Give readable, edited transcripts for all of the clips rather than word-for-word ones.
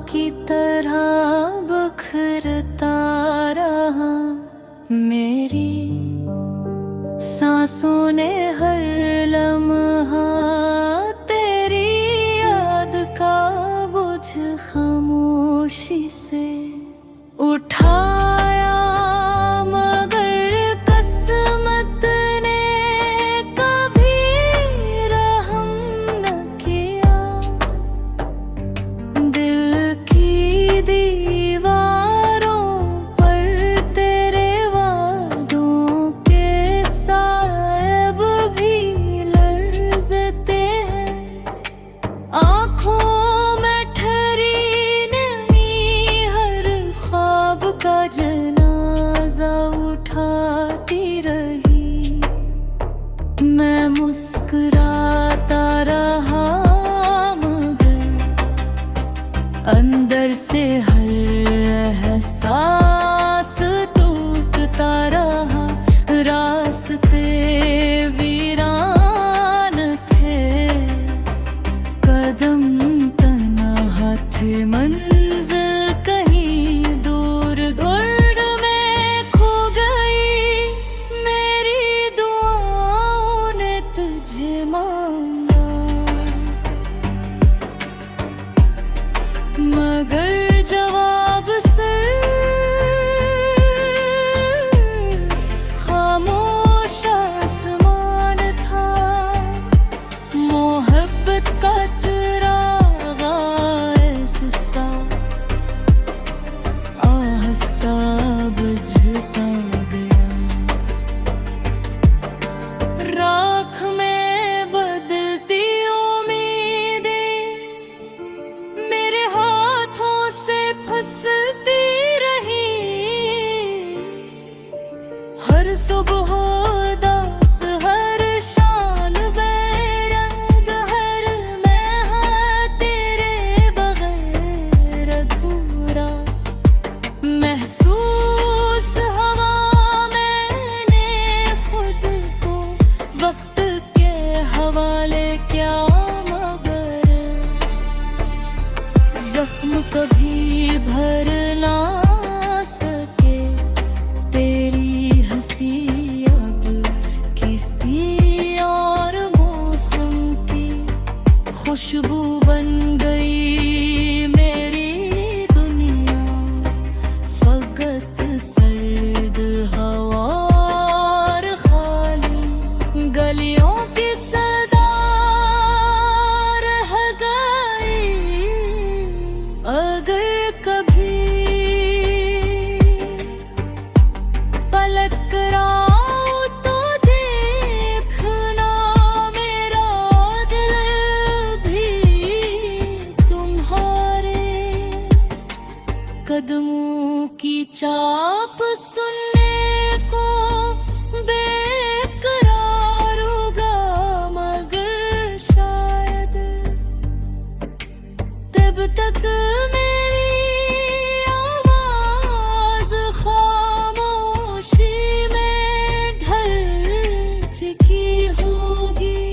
की तरह बखरता रहा। मेरी सांसों ने हर लम्हा तेरी याद का बोझ खामोशी से उठाया, मगर किस्मत ने कभी रहम न किया। दिल की दीवारों पर तेरे वादों के सायब भी लर्ज़ते हैं। आँखों में ठहरी नमी हर ख्वाब का जनाजा उठाती रही। मैं मुस्कुराता रहा, मगर अंदर से हर एहसास टूटता रहा। रास्ते वीरान थे, कदम तन्हा थे, मंजिल कहीं दूर गुर्द में खो गई। मेरी दुआओं ने तुझे मांगा, मगर जवाब सिर्फ खामोश आसमान था। मोहब्बत का चिराग आहिस्ता आहिस्ता बुझता गया। राख में बदलती उम्मीदें मेरे हाथों से फिसलती रही। हर सुबह उदास, हर शाम बेरंग, हर लम्हा तेरे बगैर अधूरा। महसूस हवा मैंने खुद को वक्त के हवाले क्या, मगर जख्म कभी भर ना सके। तेरी हंसी अब किसी और मौसम की खुशबू बन गई। मेरी दुनिया फकत सर्द हवा और खाली गलियों की सदा रह गई। अगर कभी पलट कर आओ तो देखना, मेरा दिल भी तुम्हारे कदमों की चाप सुनने को बेकरार होगा। मगर शायद तब तक मेरी आवाज खामोशी में ढल चुकी होगी।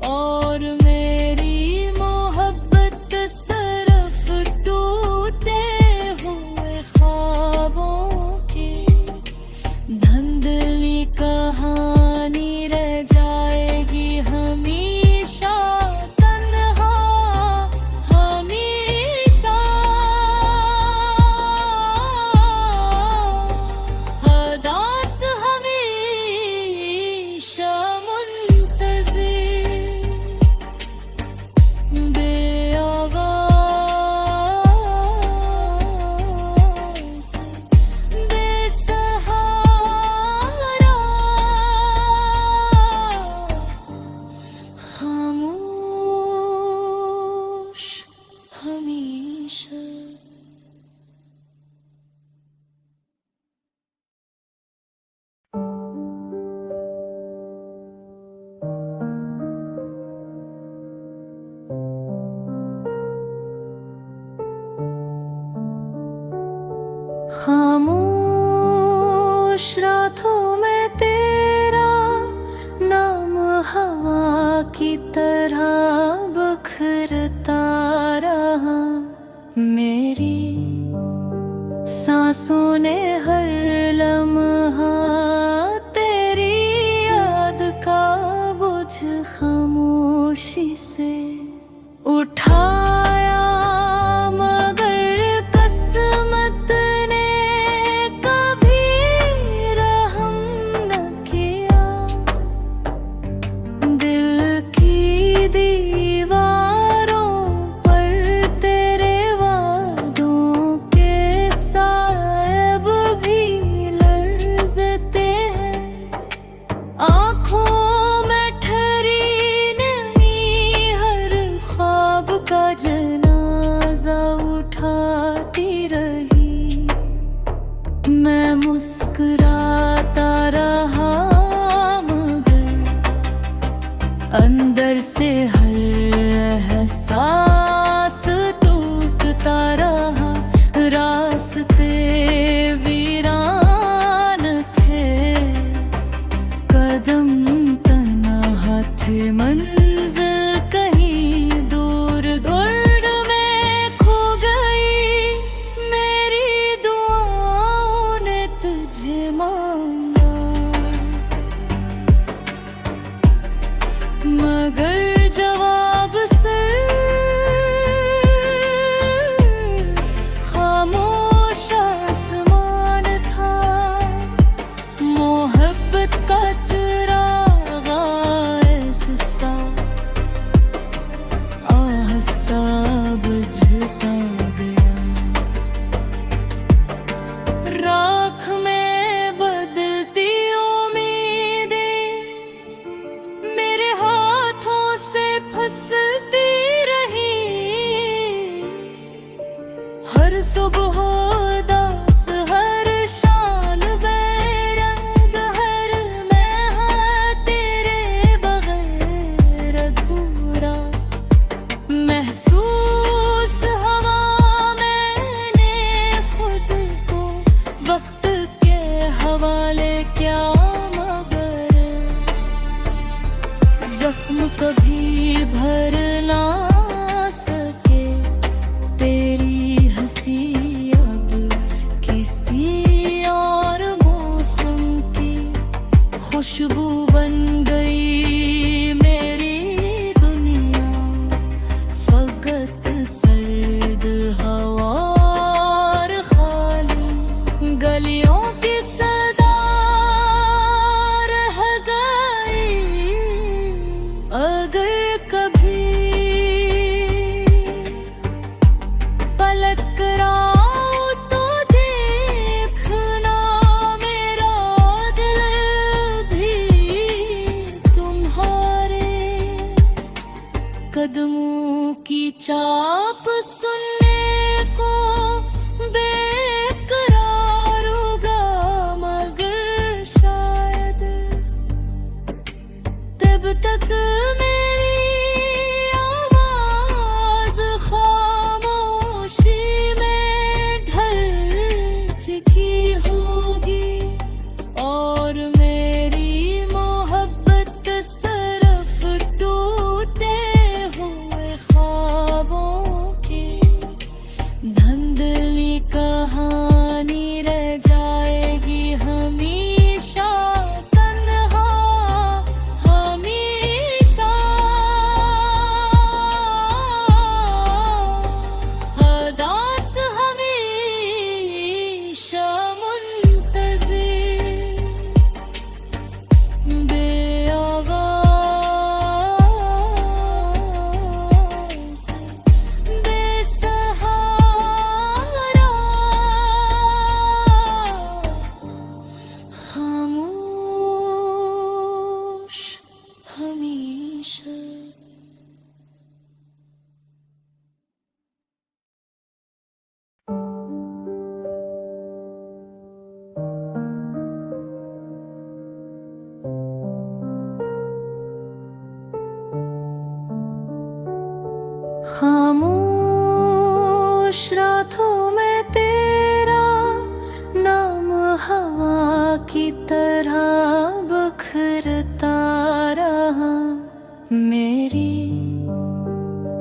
और मेरी मोहब्बत सिर्फ टूटे हुए ख्वाबों की धुंधली कहानी रह जाएगी। हमेशा तन्हा, हमेशा हदास, हमेशा मुंतज़िर, बेआवाज़, बेसहारा, खामोश हमेशा। खामोश रातों में तेरा नाम हवा की तरह बखरता रहा। मेरी सांसों ने हर लम्हा तेरी याद का बुझ खामोशी से उठाया, मगर किस्मत ने कभी रहम न किया। दिल की दीवारों पर तेरे वादों के सायब भी लर्ज़ते हैं। आँखों में ठहरी नमी हर ख्वाब का जनाजा उठाती रही। मैं मुस्कुराता रहा, मगर अंदर से हर एहसास टूटता रहा। रास्ते वीरान थे, कदम तन्हा थे, मंजिल कहीं दूर दूर में खो गई। मेरी दुआओं ने तुझे मांगा, मगर जवाब सिर्फ खामोश आसमान था। मोहब्बत का चिराग आहिस्ता आहिस्ता बुझता गया। राख में बदलती उम्मीदें मेरे हाथों से फिसलती रही। हर सुबह उदास, हर शाम बेरंग, हर लम्हा तेरे बगैर अधूरा। महसूस हवा मैंने खुद को वक्त के हवाले क्या, मगर जख्म कभी भर ना सके। तेरी हंसी अब किसी और मौसम की खुशबू बन गई। मेरी दुनिया फकत सर्द हवा और खाली गलियों की सदा रह गई। अगर कभी पलट कर आओ तो देखना, मेरा दिल भी तुम्हारे कदमों की चाप सुनने को बेकरार होगा। मगर शायद तब तक मेरी आवाज खामोशी में ढल चुकी होगी। और मेरी मोहब्बत सिर्फ टूटे हुए ख्वाबों की धुंधली कहानी रह जाएगी। हमेशा तन्हा, हमेशा हदास, हमेशा मुंतज़िर, बेआवाज़, बेसहारा, खामोश हमेशा। खामोश रातों में तेरा नाम हवा की तरह बिखरता रहा। मेरी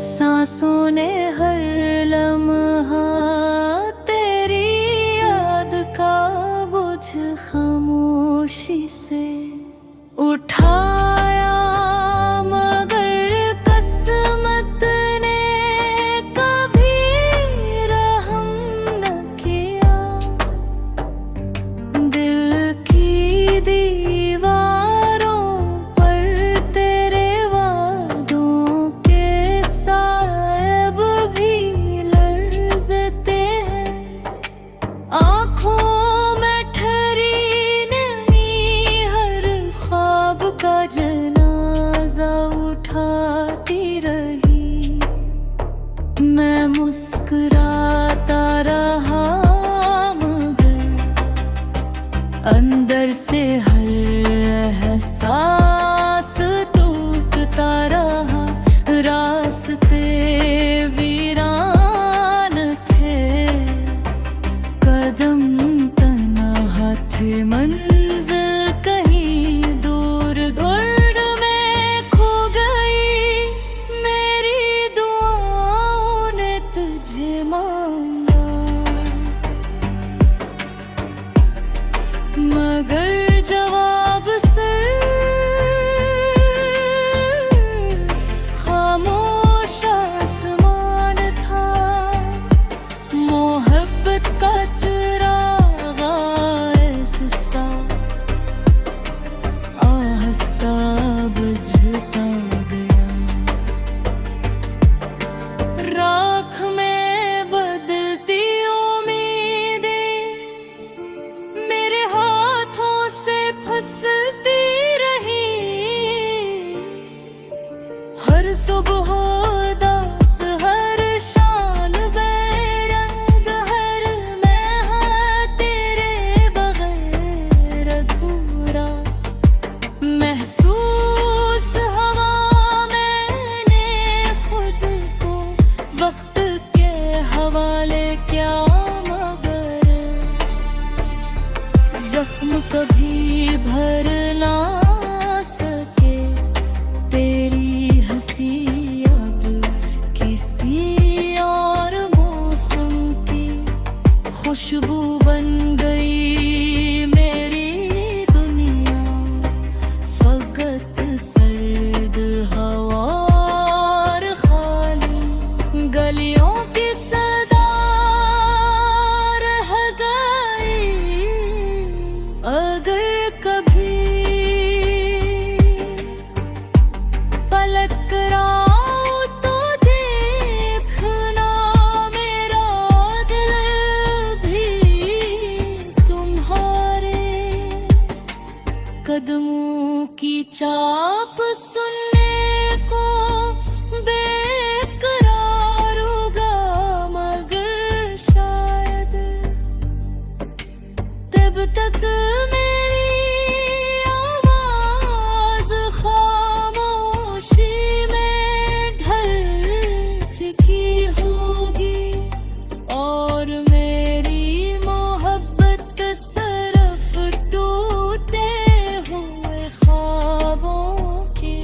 सांसों ने हर लम्हा अंदर से हर एहसास टूटता रहा। रास्ते वीरान थे, कदम तन्हा थे, मंजिल कहीं दूर दूर में खो गई। मेरी दुआओं ने तुझे मांगा, मगर जवाब सिर्फ खामोश आसमान था। मोहब्बत का चिराग आहिस्ता आहिस्ता बुझता गया। राख में बदलती उम्मीदें मेरे हाथों से फिसलती रही। हर सुबह उदास, हर शाम बेरंग, हर लम्हा तेरे बगैर अधूरा। महसूस हवा मैंने खुद को वक्त के हवाले क्या, मगर जख्म कभी भर ना सके। तेरी हंसी अब किसी और मौसम की खुशबू बन गई मेरी दुनिया। फकत सर्द हवा और खाली गलियों की सदा रह गई। अगर कभी पलट कर आओ तो देखना, मेरा दिल भी तुम्हारे कदमों की चाप सुनने को बेकरार होगा। मगर शायद तब तक मेरी आवाज खामोशी में ढल चुकी होगी। और मेरी मोहब्बत सिर्फ टूटे हुए ख्वाबों की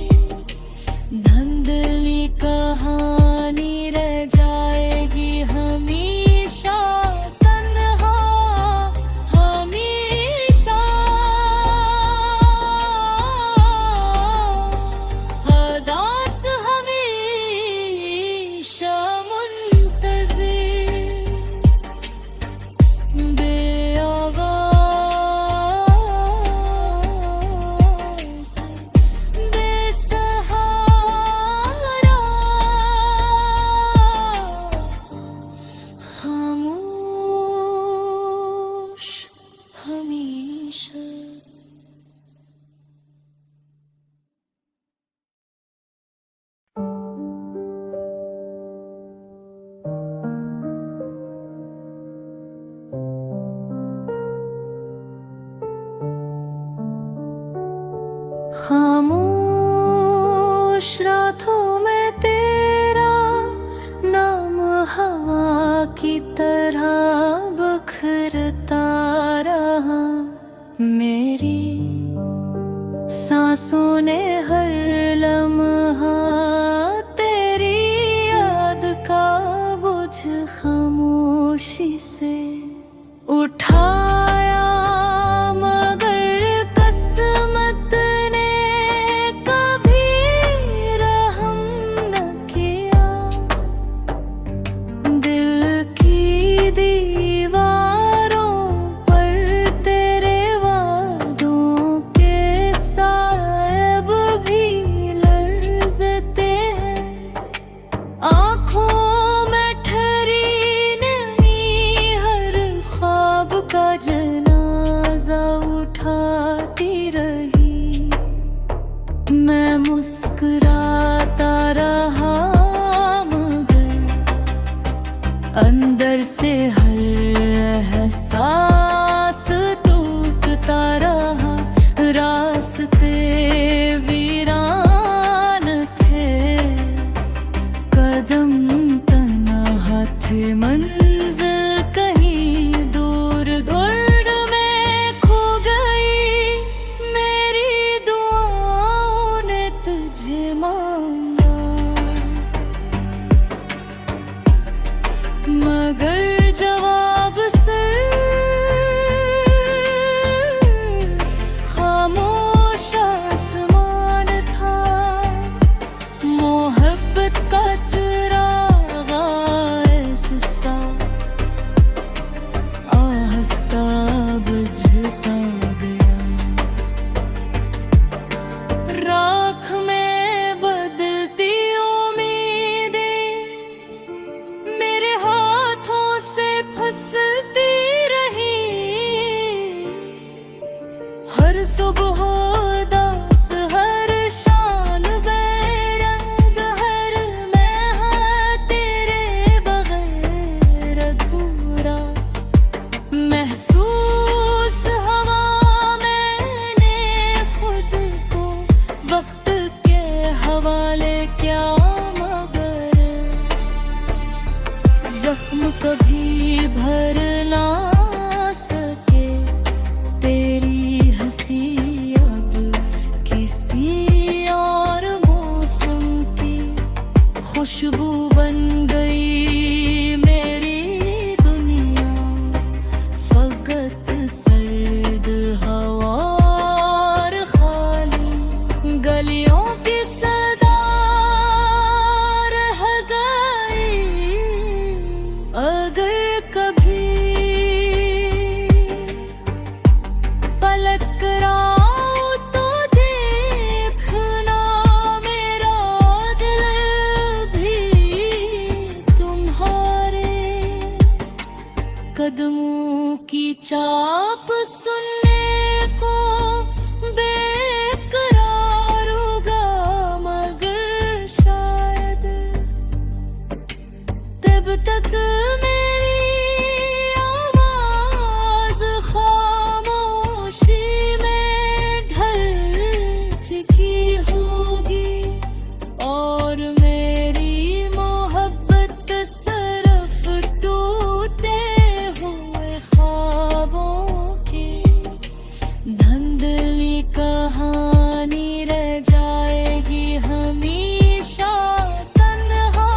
धुंधली कहानी रह जाएगी। हमेशा तन्हा, हमेशा हदास, हमेशा मुंतज़िर, बेआवाज़, बेसहारा, खामोश हमेशा। खामोश रातों में तेरा नाम हवा की तरह बखरता रहा। मेरी सांसों ने हर लम्हा तेरी याद का बोझ खामोशी से उठाया। मगर किस्मत ने कभी रहम न किया। दिल की दीवारों पर तेरे वादों के सायब भी लर्ज़ते हैं। आँखों में ठहरी नमी हर ख्वाब का जनाजा उठाती रही। मैं मुस्कुराता रहा, मगर अंदर से हर एहसास टूटता मोहब्बत का चिराग आहिस्ता आहिस्ता बुझता गया। राख में बदलती उम्मीदें मेरे हाथों से फिसलती रही। हर सुबह उदास, हर शाम बेरंग, हर मैं तेरे बगैर अधूरा। महसूस हवा मैंने खुद को वक्त के हवाले क्या, मगर जख्म कभी भर ना सके तेरी हंसी अब किसी और मौसम की खुशबू बन गई मेरी दुनिया। फकत सर्द हवा और खाली गलियों की सदा रह गई। अगर कभी पलट कर आओ तो देखना मेरा दिल भी तुम्हारे कदमों की चाप सुनने को बेकरार होगा। मगर शायद तब तक मेरी आवाज खामोशी में ढल चुकी होगी और मेरी मोहब्बत सिर्फ टूटे हुए ख्वाबों की धुंधली कहानी रह जाएगी। हमेशा तन्हा,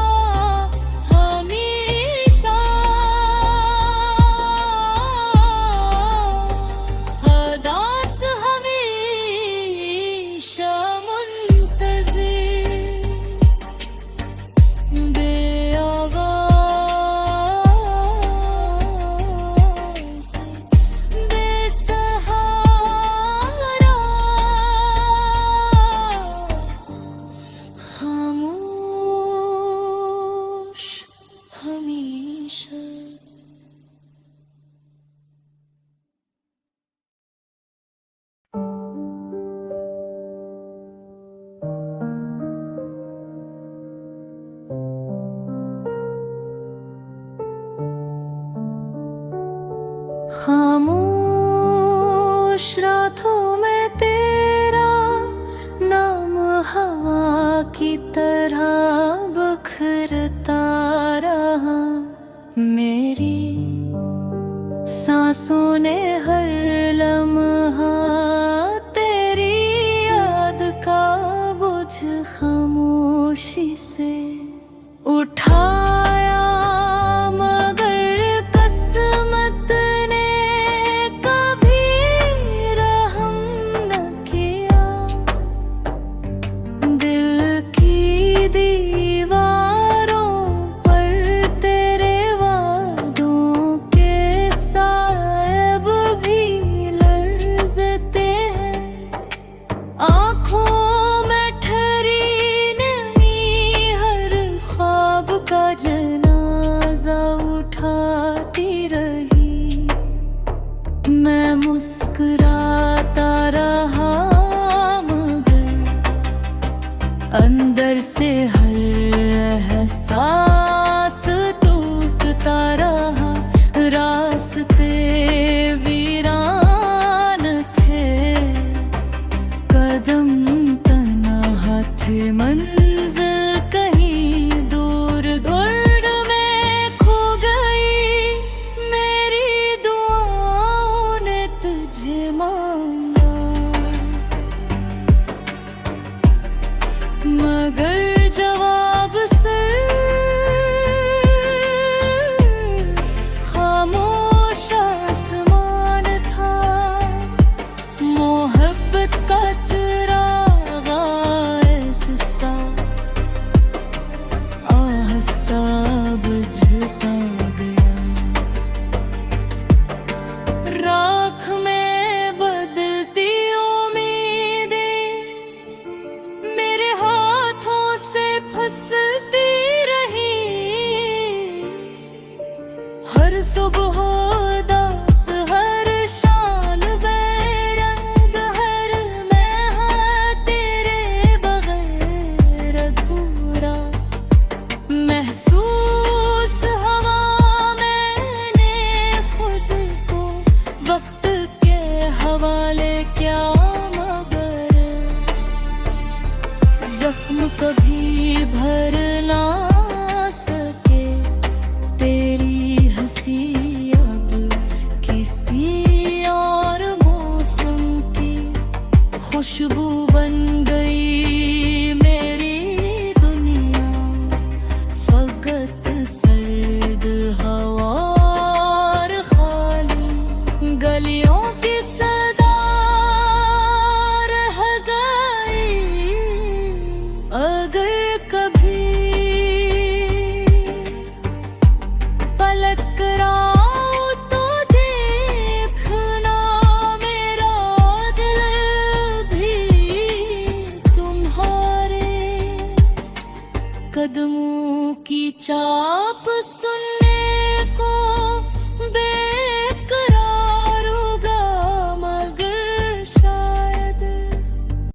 हमेशा हदास, हमेशा मुंतज़िर, बेआवाज़, बेसहारा, खामोश हमेशा। खामोश रातों में तेरा नाम हवा की तरह बखरता रहा। मेरी सांसों ने हर लम्हा तेरी याद का बोझ खामोशी से उठाया। मगर किस्मत ने कभी रहम न किया। दिल की दीवारों पर तेरे वादों के सायब भी लर्ज़ते हैं। आँखों में ठहरी नमी हर ख्वाब रास्ता बुझता गया। राख में बदलती उम्मीदें मेरे हाथों से फिसलती रही। हर सुबह उदास, हर शाम बेरंग, हर मैं तेरे बगैर अधूरा। महसूस हवा मैंने खुद को वक्त के हवाले क्या, मगर जख्म कभी भर ना सके तेरी हंसी अब किसी और मौसम की खुशबू बन गई मेरी दुनिया। फकत सर्द हवा और खाली गलियों की सदा रह गई। अगर कभी पलट कर आओ तो देखना मेरा दिल भी तुम्हारे कदमों की चाप सुनने